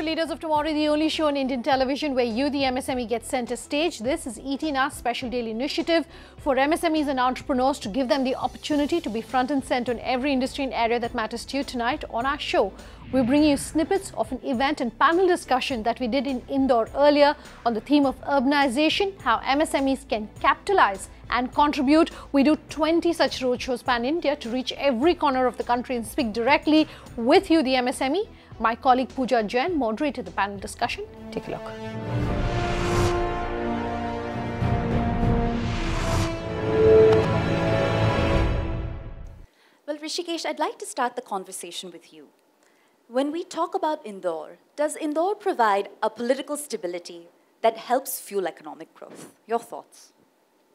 Leaders of Tomorrow, the only show on Indian television where you, the MSME, get center stage. This is ET Now's special daily initiative for MSMEs and entrepreneurs to give them the opportunity to be front and center in every industry and area that matters to you. Tonight on our show, we're bringing you snippets of an event and panel discussion that we did in Indore earlier on the theme of urbanisation, how MSMEs can capitalize and contribute. We do 20 such roadshows pan-India to reach every corner of the country and speak directly with you, the MSME. My colleague Pooja Jain moderated the panel discussion. Take a look. Well, Rishikesh, I'd like to start the conversation with you. When we talk about Indore, does Indore provide a political stability that helps fuel economic growth? Your thoughts?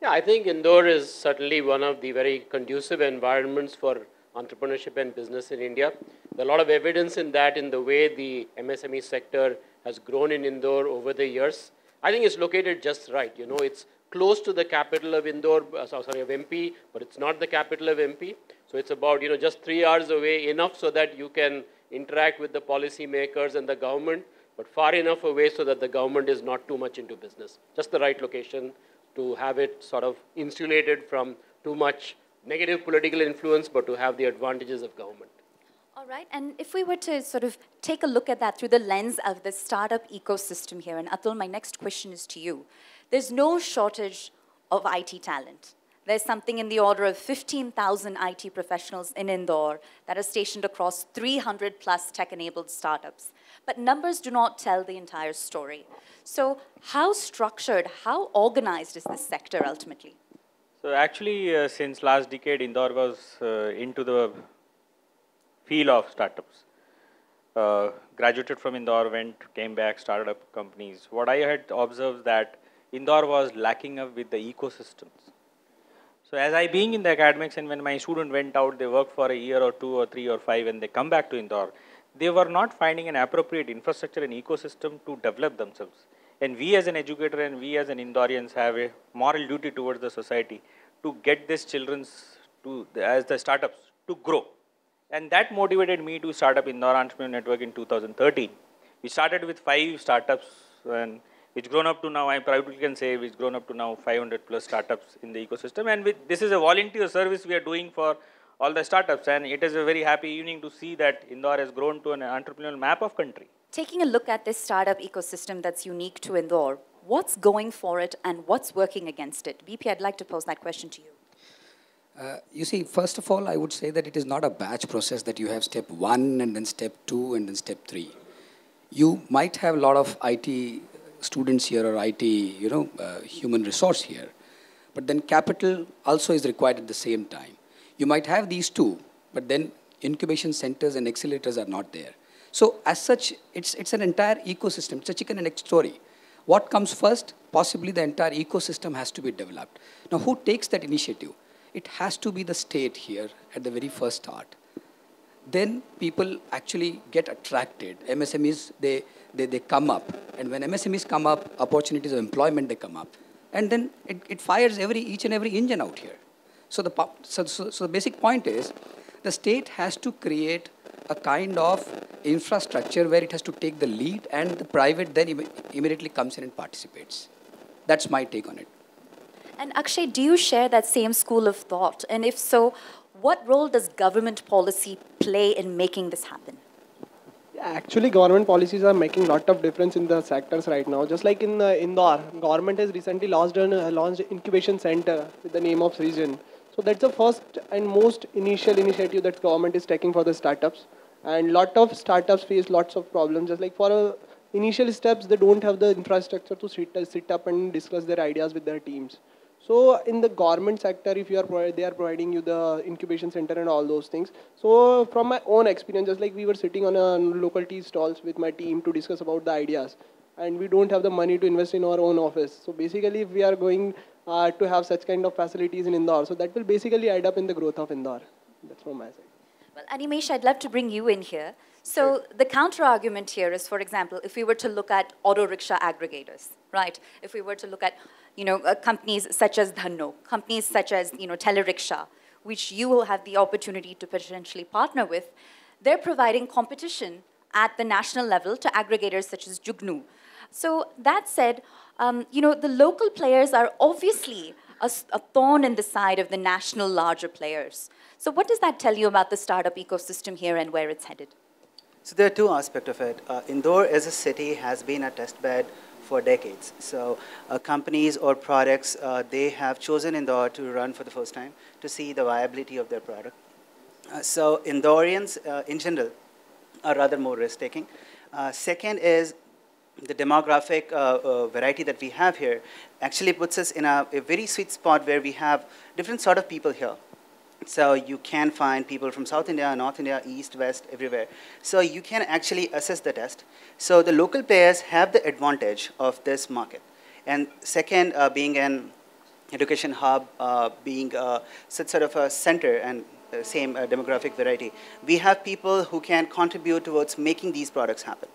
Yeah, I think Indore is certainly one of the very conducive environments for entrepreneurship and business in India. There's a lot of evidence in that in the way the MSME sector has grown in Indore over the years. I think it's located just right. You know, it's close to the capital of Indore, of MP, but it's not the capital of MP. So it's about, just 3 hours away, enough so that you can interact with the policy makers and the government, but far enough away so that the government is not too much into business. Just the right location to have it sort of insulated from too much negative political influence, but to have the advantages of government. All right, and if we were to sort of take a look at that through the lens of the startup ecosystem here, and Atul, my next question is to you. There's no shortage of IT talent. There's something in the order of 15,000 IT professionals in Indore that are stationed across 300 plus tech-enabled startups. But numbers do not tell the entire story. So how structured, how organized is this sector ultimately? So actually, since last decade, Indore was into the field of startups. Graduated from Indore, came back, started up companies. What I had observed that Indore was lacking up with the ecosystems. So as I being in the academics, and when my student went out, they worked for a year or 2 or 3 or 5, and they come back to Indore, they were not finding an appropriate infrastructure and ecosystem to develop themselves. And we as an educator and we as an Indoreans have a moral duty towards the society to get these children as the startups to grow. And that motivated me to start up Indore Entrepreneur Network in 2013. We started with 5 startups, and it's grown up to now, I proudly can say, it's grown up to now 500 plus startups in the ecosystem. And this is a volunteer service we are doing for all the startups. And it is a very happy evening to see that Indore has grown to an entrepreneurial map of country. Taking a look at this startup ecosystem that's unique to Indore, what's going for it and what's working against it? BP, I'd like to pose that question to you. You see, first of all, I would say that it is not a batch process that you have step 1 and then step 2 and then step 3. You might have a lot of IT students here or IT, human resource here, but then capital also is required at the same time. You might have these two, but then incubation centers and accelerators are not there. So as such, it's an entire ecosystem. It's a chicken and egg story. What comes first? Possibly the entire ecosystem has to be developed. Now, who takes that initiative? It has to be the state here at the very first start. Then people actually get attracted. MSMEs, they come up. And when MSMEs come up, opportunities of employment, they come up. And then it fires each and every engine out here. So the basic point is, the state has to create a kind of infrastructure where it has to take the lead, and the private then immediately comes in and participates. That's my take on it. And Akshay, do you share that same school of thought? And if so, what role does government policy play in making this happen? Yeah, actually, government policies are making a lot of difference in the sectors right now. Just like in Indore, government has recently launched incubation center with the name of Region. So that's the first and most initial initiative that government is taking for the startups. And a lot of startups face lots of problems. Just like for initial steps, they don't have the infrastructure to sit up and discuss their ideas with their teams. So in the government sector, if they are providing you the incubation center and all those things. So from my own experience, just like we were sitting on a local tea stalls with my team to discuss about the ideas, and we don't have the money to invest in our own office. So basically, if we are going to have such kind of facilities in Indore, so that will basically add up in the growth of Indore. That's from my side. Well, Animesh, I'd love to bring you in here. So the counter argument here is, for example, if we were to look at auto rickshaw aggregators, right? If we were to look at, companies such as Dhanno, companies such as, Telerickshaw, which you will have the opportunity to potentially partner with, they're providing competition at the national level to aggregators such as Jugnu. So that said, the local players are obviously a thorn in the side of the national larger players. So what does that tell you about the startup ecosystem here and where it's headed? So there are two aspects of it. Indore as a city has been a test bed for decades. So companies or products, they have chosen Indore to run for the first time to see the viability of their product. So Indoreans in general are rather more risk-taking. Second is the demographic variety that we have here actually puts us in a very sweet spot where we have different sort of people here. So you can find people from South India, North India, East, West, everywhere. So you can actually assess the test. So the local players have the advantage of this market. And second, being an education hub, being such sort of a center and same demographic variety, we have people who can contribute towards making these products happen.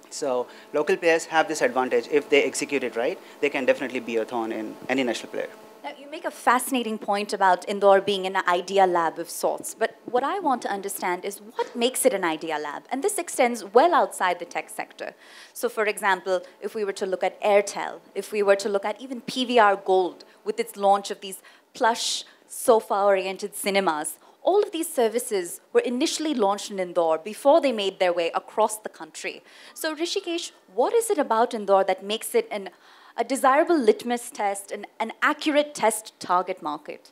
So local players have this advantage. If they execute it right, they can definitely be a thorn in any national player. Now, you make a fascinating point about Indore being an idea lab of sorts, but what I want to understand is what makes it an idea lab? And this extends well outside the tech sector. So for example, if we were to look at Airtel, if we were to look at even PVR Gold with its launch of these plush, sofa-oriented cinemas, all of these services were initially launched in Indore before they made their way across the country. So Rishikesh, what is it about Indore that makes it a desirable litmus test, an accurate test target market?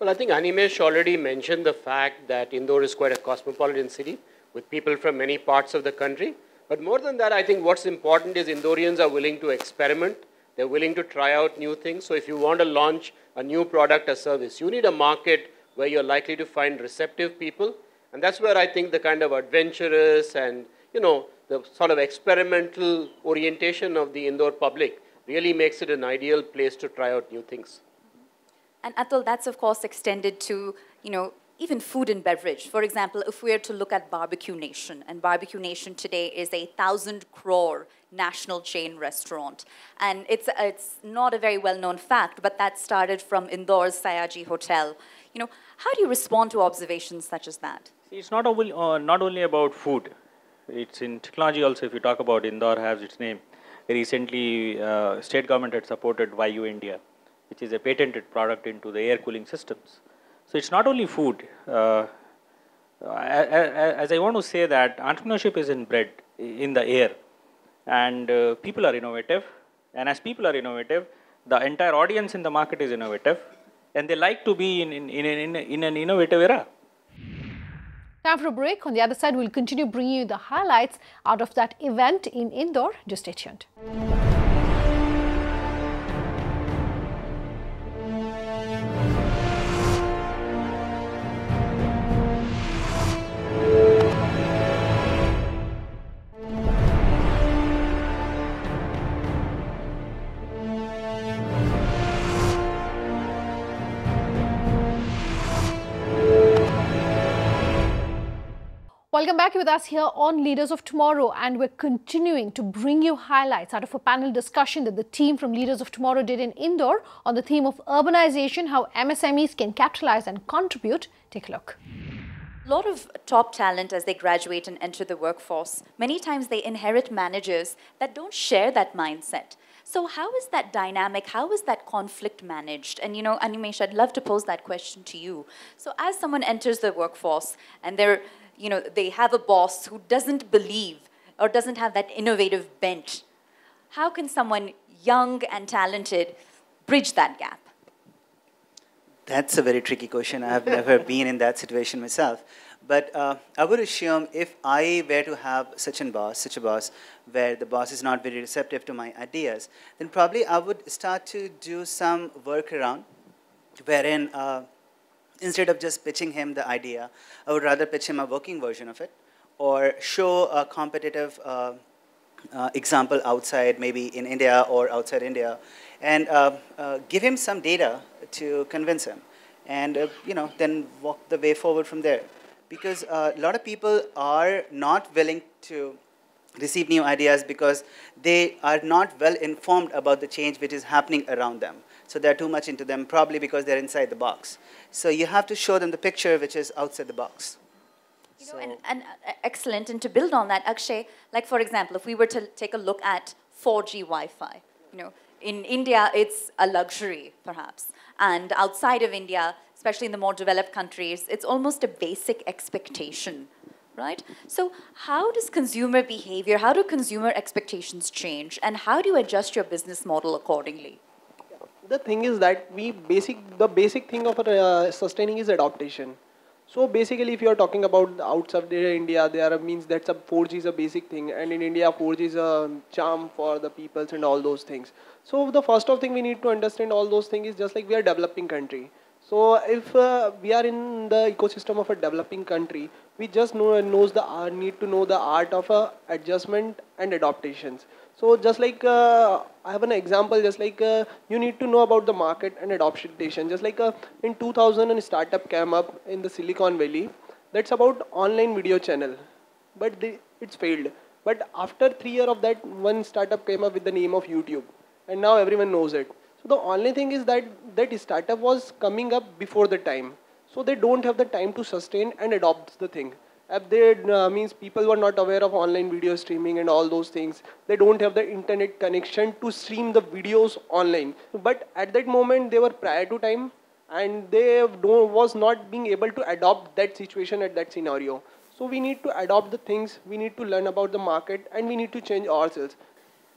Well, I think Animesh already mentioned the fact that Indore is quite a cosmopolitan city with people from many parts of the country. But more than that, I think what's important is Indorians are willing to experiment. They're willing to try out new things. So if you want to launch a new product or service, you need a market where you're likely to find receptive people. And that's where I think the kind of adventurous and, the sort of experimental orientation of the Indore public really makes it an ideal place to try out new things. And Atul, that's of course extended to, even food and beverage. For example, if we were to look at Barbecue Nation, and Barbecue Nation today is a 1,000 crore national chain restaurant. And it's not a very well-known fact, but that started from Indore's Sayaji Hotel. How do you respond to observations such as that? It's not only about food. It's in technology also. If you talk about Indore has its name. Recently, state government had supported YU India, which is a patented product into the air cooling systems. So it's not only food. As I want to say that entrepreneurship is inbred in the air, and people are innovative. And as people are innovative, the entire audience in the market is innovative, and they like to be in an innovative era. Time for a break. On the other side, we'll continue bringing you the highlights out of that event in Indore. Just stay tuned. Welcome back with us here on Leaders of Tomorrow, and we're continuing to bring you highlights out of a panel discussion that the team from Leaders of Tomorrow did in Indore on the theme of urbanization, how MSMEs can capitalize and contribute. Take a look. A lot of top talent as they graduate and enter the workforce, many times they inherit managers that don't share that mindset. So how is that dynamic? How is that conflict managed? And Animesh, I'd love to pose that question to you. So as someone enters the workforce and they have a boss who doesn't believe or doesn't have that innovative bent, how can someone young and talented bridge that gap? That's a very tricky question. I have never been in that situation myself. But I would assume if I were to have such a boss, where the boss is not very receptive to my ideas, then probably I would start to do some workaround wherein instead of just pitching him the idea, I would rather pitch him a working version of it or show a competitive example outside, maybe in India or outside India, and give him some data to convince him, and then walk the way forward from there. Because a lot of people are not willing to receive new ideas because they are not well informed about the change which is happening around them. So they're too much into them, probably because they're inside the box. So you have to show them the picture which is outside the box. You know, excellent. And to build on that, Akshay, like for example, if we were to take a look at 4G Wi-Fi, you know, in India, it's a luxury, perhaps. And outside of India, especially in the more developed countries, it's almost a basic expectation, right? So how does consumer behavior, how do consumer expectations change, and how do you adjust your business model accordingly? The thing is that the basic thing of sustaining is adaptation. So basically, if you are talking about outside India, there means that's a 4G is a basic thing, and in India, 4G is a charm for the peoples and all those things. So the first of thing we need to understand all those things is just like we are a developing country. So if we are in the ecosystem of a developing country, we just need to know the art of adjustment and adaptations. So just like I have an example, just like you need to know about the market and adaptation. Just like in 2000, a startup came up in the Silicon Valley. That's about online video channel, but it's failed. But after 3 years of that, one startup came up with the name of YouTube, and now everyone knows it. So the only thing is that that startup was coming up before the time. So they don't have the time to sustain and adopt the thing. If they means people were not aware of online video streaming and all those things. They don't have the internet connection to stream the videos online. But at that moment they were prior to time, and they was not being able to adopt that situation at that scenario. So we need to adopt the things, we need to learn about the market, and we need to change ourselves.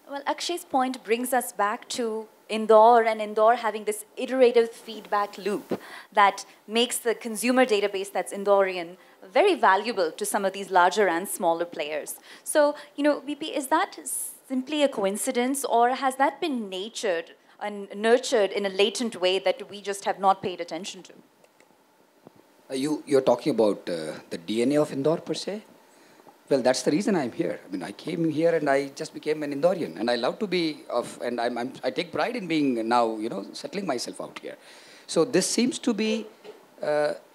Well, Akshay's point brings us back to Indore, and Indore having this iterative feedback loop that makes the consumer database that's Indorean very valuable to some of these larger and smaller players. So, you know, BP, is that simply a coincidence, or has that been natured and nurtured in a latent way that we just have not paid attention to? You're talking about the DNA of Indore per se? Well, that's the reason I'm here. I mean, I came here and I just became an Indorean, and I love to be and I take pride in being now, you know, settling myself out here. So this seems to be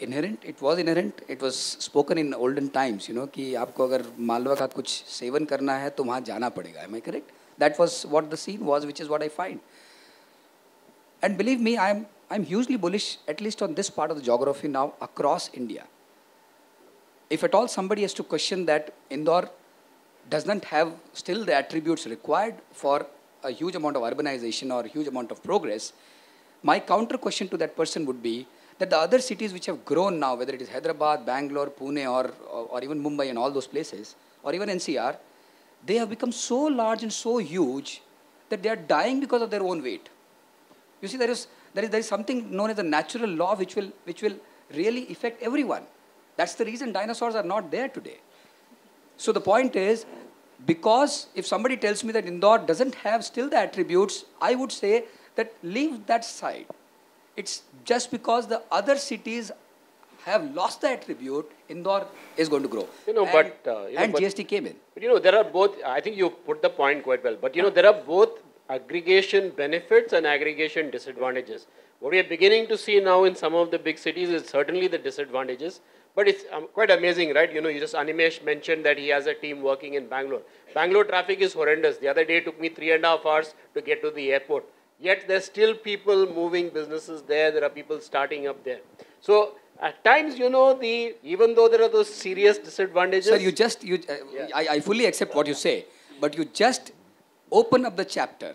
inherent. It was inherent. It was spoken in olden times, you know, कि आपको अगर मालवा का कुछ seven करना है तो वहाँ जाना पड़ेगा. Am I correct? That was what the scene was, which is what I find. And believe me, I'm hugely bullish, at least on this part of the geography now, across India. If at all somebody has to question that Indore does not have still the attributes required for a huge amount of urbanization or a huge amount of progress, my counter question to that person would be that the other cities which have grown now, whether it is Hyderabad, Bangalore, Pune, or even Mumbai and all those places, or even NCR, they have become so large and so huge that they are dying because of their own weight. You see, there is something known as a natural law which will really affect everyone. That's the reason dinosaurs are not there today. So the point is, because if somebody tells me that Indore doesn't have still the attributes, I would say that leave that side. It's just because the other cities have lost the attribute, Indore is going to grow. You know, and GST came in. But you know, there are both, I think you put the point quite well, but you know, there are both aggregation benefits and aggregation disadvantages. What we are beginning to see now in some of the big cities is certainly the disadvantages. But it's quite amazing, right? You know, Animesh mentioned that he has a team working in Bangalore. Bangalore traffic is horrendous. The other day it took me 3.5 hours to get to the airport. Yet there's still people moving businesses there. There are people starting up there. So at times, you know, even though there are those serious disadvantages. Sir, I fully accept what you say, but you just open up the chapter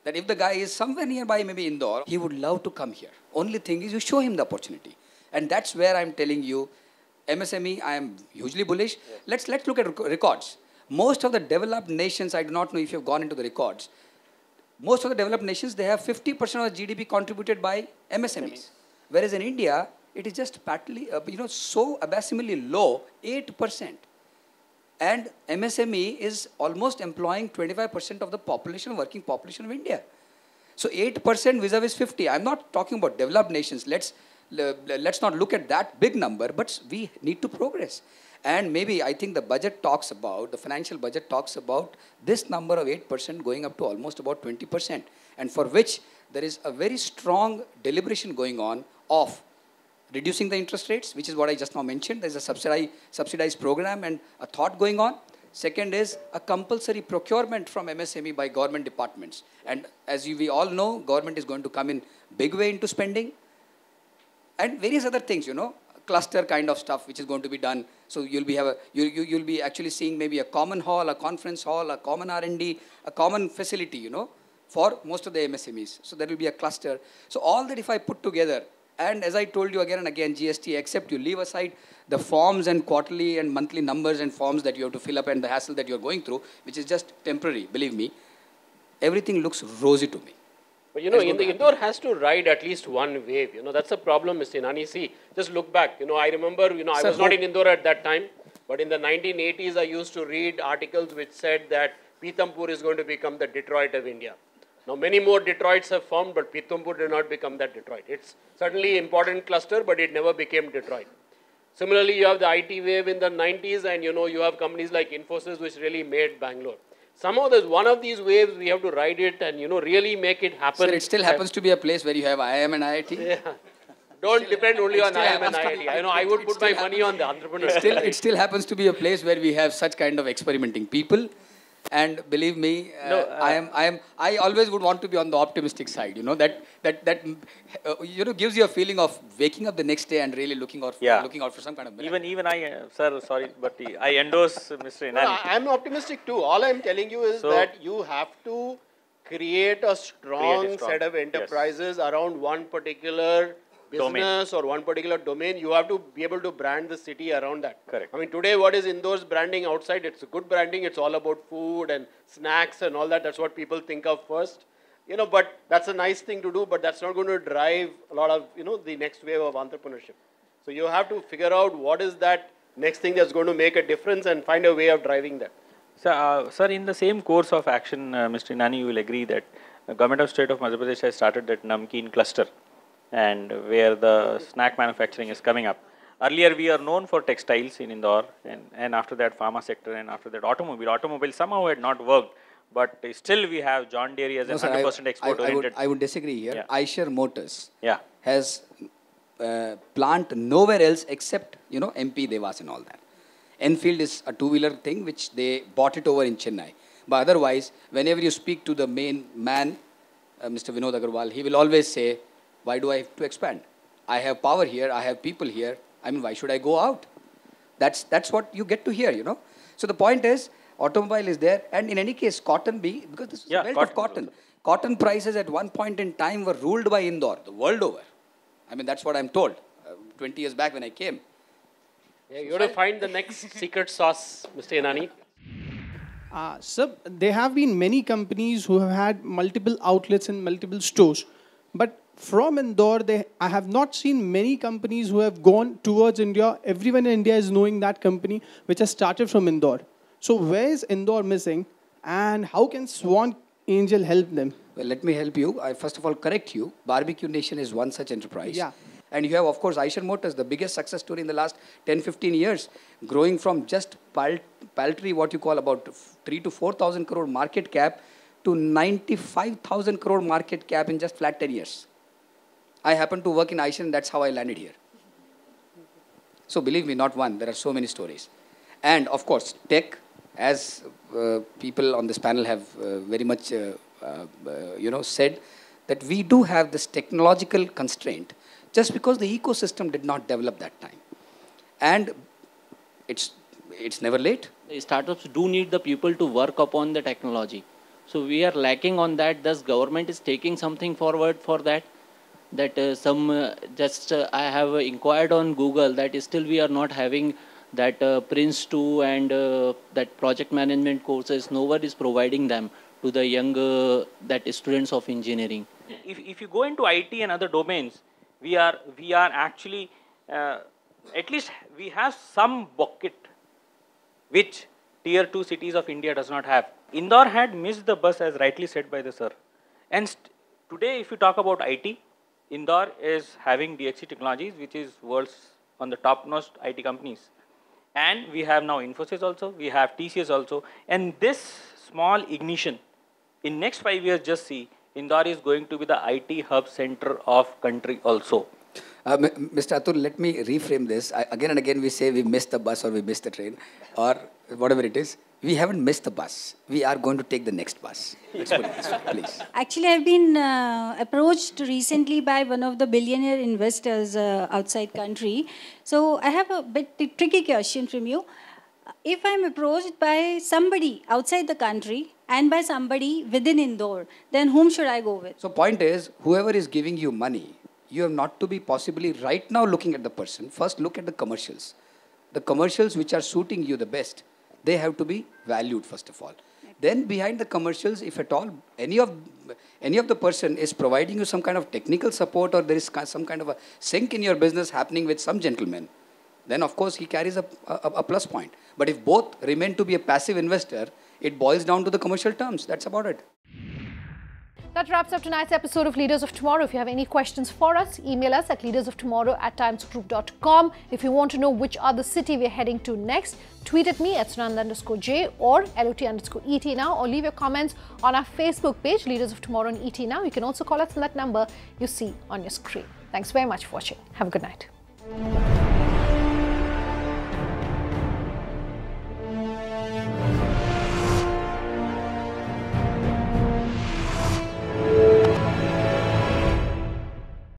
that if the guy is somewhere nearby, maybe Indore, he would love to come here. Only thing is you show him the opportunity. And that's where I'm telling you, MSME, I am hugely bullish. Let's look at records. Most of the developed nations, I do not know if you've gone into the records, most of the developed nations, they have 50% of the GDP contributed by MSMEs. Whereas in India, it is just partly, so abysmally low, 8%. And MSME is almost employing 25% of the population, working population of India. So 8% vis-a-vis 50. I'm not talking about developed nations. Let's not look at that big number, but we need to progress. And maybe I think the budget talks about, the financial budget talks about this number of 8% going up to almost about 20%. And for which there is a very strong deliberation going on of reducing the interest rates, which is what I just now mentioned. There's a subsidized program and a thought going on. Second is a compulsory procurement from MSME by government departments. And as we all know, government is going to come in big way into spending. And various other things, cluster kind of stuff which is going to be done So you'll be actually seeing maybe a common hall, a conference hall, a common R&D, a common facility, you know, for most of the MSMEs. So there will be a cluster. So all that if I put together, and as I told you again and again, GST, except you leave aside the forms and quarterly and monthly numbers and forms that you have to fill up and the hassle that you're going through, which is just temporary, believe me, everything looks rosy to me. But you know, Indore has to ride at least one wave. You know, that's a problem, Mr. Inani. See, just look back. You know, I remember, you know, I was not in Indore at that time, but in the 1980s, I used to read articles which said that Pithampur is going to become the Detroit of India. Now, many more Detroits have formed, but Pithampur did not become that Detroit. It's certainly an important cluster, but it never became Detroit. Similarly, you have the IT wave in the 90s, and you know, you have companies like Infosys, which really made Bangalore. Somehow there's one of these waves, we have to ride it and, you know, really make it happen. Sir, it still happens to be a place where you have IIM and IIT. Yeah. Don't depend only on IIM and IIT. I know I would put my money on the entrepreneurs. It still happens to be a place where we have such kind of experimenting people. And believe me, I always would want to be on the optimistic side. You know that you know gives you a feeling of waking up the next day and really looking out for some kind of miracle. Even I, sir, sorry, but I endorse Mr. Inani. No, I'm optimistic too. All I'm telling you is that you have to create a strong set of enterprises around one particular business or one particular domain. You have to be able to brand the city around that. Correct. I mean, today what is Indore's branding outside? It's a good branding. It's all about food and snacks and all that. That's what people think of first. You know, but that's a nice thing to do, but that's not going to drive a lot of, you know, the next wave of entrepreneurship. So you have to figure out what is that next thing that's going to make a difference and find a way of driving that. So, sir, in the same course of action, Mr. Inani, you will agree that the government of state of Madhya Pradesh has started that Namkeen cluster, and where the snack manufacturing is coming up. Earlier, we are known for textiles in Indore, and after that, pharma sector, and after that, automobile. Automobile somehow had not worked, but still we have John Deere as a 100% export-oriented. I would disagree here. Yeah. Eicher Motors has plant nowhere else except, you know, MP, Devas and all that. Enfield is a two-wheeler thing which they bought it over in Chennai. But otherwise, whenever you speak to the main man, Mr. Vinod Agarwal, he will always say, why do I have to expand? I have power here, I have people here. I mean, why should I go out? That's what you get to hear, you know. So the point is, automobile is there, and in any case, cotton because this is a belt of cotton. Cotton prices at one point in time were ruled by Indore, the world over. I mean, that's what I'm told, 20 years back when I came. Yeah, you have to find the next secret sauce, Mr. Inani. Sir, there have been many companies who have had multiple outlets and multiple stores. But from Indore, I have not seen many companies who have gone towards India. Everyone in India is knowing that company which has started from Indore. So where is Indore missing, and how can Swan Angel help them? Well, let me help you. I first of all correct you. Barbecue Nation is one such enterprise. Yeah. And you have, of course, Eicher Motors, the biggest success story in the last 10-15 years, growing from just paltry, what you call about 3 to 4,000 crore market cap to 95,000 crore market cap in just flat 10 years. I happen to work in Eicher, and that's how I landed here. So believe me, not one. There are so many stories. And of course, tech, as people on this panel have very much said, that we do have this technological constraint just because the ecosystem did not develop that time. And it's never late. The startups do need the people to work upon the technology. So we are lacking on that. Thus, government is taking something forward for that. That I have inquired on Google that still we are not having that Prince 2 and that project management courses. No one is providing them to the young students of engineering. If you go into IT and other domains, we are actually at least we have some bucket which tier 2 cities of India does not have. Indore had missed the bus, as rightly said by the sir. And today, if you talk about IT, Indore is having DXC Technologies, which is world's on the top-notch IT companies. And we have now Infosys also, we have TCS also. And this small ignition, in next 5 years, just see, Indore is going to be the IT hub center of country also. Mr. Atul, let me reframe this. Again and again we say we missed the bus or we missed the train or whatever it is. we haven't missed the bus. We are going to take the next bus. Let's put it this way, please. Actually, I've been approached recently by one of the billionaire investors outside country. So I have a bit tricky question from you. If I'm approached by somebody outside the country and by somebody within Indore, then whom should I go with? So point is, whoever is giving you money, you have not to be possibly right now looking at the person. First, look at the commercials. The commercials which are suiting you the best, they have to be valued, first of all. Then behind the commercials, if at all, any of the person is providing you some kind of technical support or there is some kind of a sync in your business happening with some gentleman, then of course he carries a plus point. But if both remain to be a passive investor, it boils down to the commercial terms. That's about it. That wraps up tonight's episode of Leaders of Tomorrow. If you have any questions for us, email us at leadersoftomorrow@timesgroup.com. If you want to know which other city we're heading to next, tweet at me at Sunanda_J or LOT_ET now, or leave your comments on our Facebook page, Leaders of Tomorrow on ET now. You can also call us on that number you see on your screen. Thanks very much for watching. Have a good night.